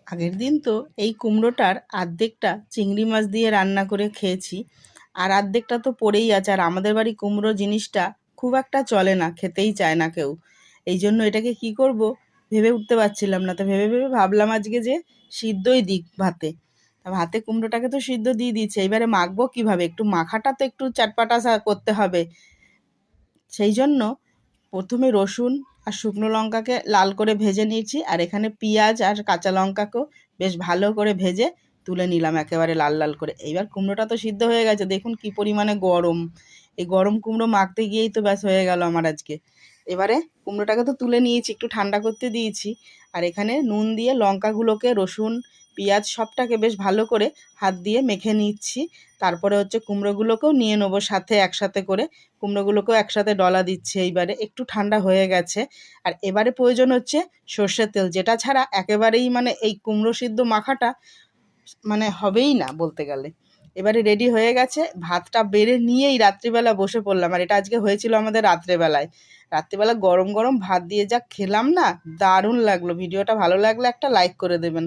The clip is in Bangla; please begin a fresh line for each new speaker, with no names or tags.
আগের দিন তো এই কুমড়োটার অর্ধেকটা চিংড়ি মাছ দিয়ে রান্না করে খেয়েছি, আর অর্ধেকটা তো পড়েই আছে। আর আমাদের বাড়ি কুমড়ো জিনিসটা খুব একটা চলে না, খেতেই চায় না কেউ। এই জন্য এটাকে কি করব ভেবে উঠতে পারছিলাম না। তো ভেবে ভেবে ভাবলাম আজকে যে সিদ্ধই দিক ভাতে। তা ভাতে কুমড়োটাকে তো সিদ্ধ দিয়ে দিচ্ছে, এবারে মাখবো কিভাবে? একটু মাখাটা তো একটু চাটপাটা করতে হবে। সেই জন্য প্রথমে রসুন আর শুকনো লঙ্কাকে লাল করে ভেজে নিয়েছি, আর এখানে পেঁয়াজ আর কাঁচা লঙ্কাকেও বেশ ভালো করে ভেজে তুলে নিলাম একেবারে লাল লাল করে। এইবার কুমড়োটা তো সিদ্ধ হয়ে গেছে, দেখুন কি পরিমাণে গরম। এই গরম কুমড়ো মাখতে গিয়েই তো ব্যাস হয়ে গেল আমার আজকে। এবারে কুমড়োটাকে তো তুলে নিয়েছি, একটু ঠান্ডা করতে দিয়েছি। আর এখানে নুন দিয়ে লঙ্কাগুলোকে, রসুন পেঁয়াজ সবটাকে বেশ ভালো করে হাত দিয়ে মেখে নিচ্ছি। তারপরে হচ্ছে কুমড়োগুলোকেও নিয়ে নেবো সাথে, একসাথে করে কুমড়োগুলোকেও একসাথে ডলা দিচ্ছি। এইবারে একটু ঠান্ডা হয়ে গেছে। আর এবারে প্রয়োজন হচ্ছে সর্ষের তেল, যেটা ছাড়া একেবারেই মানে এই কুমড়ো সিদ্ধ মাখাটা মানে হবেই না বলতে গেলে। এবারে রেডি হয়ে গেছে, ভাতটা বেড়ে নিয়েই রাত্রিবেলা বসে পড়লাম। আর এটা আজকে হয়েছিল আমাদের রাত্রেবেলায়। রাত্রিবেলা গরম গরম ভাত দিয়ে যা খেলাম না, দারুণ লাগলো। ভিডিওটা ভালো লাগলে একটা লাইক করে দেবেন।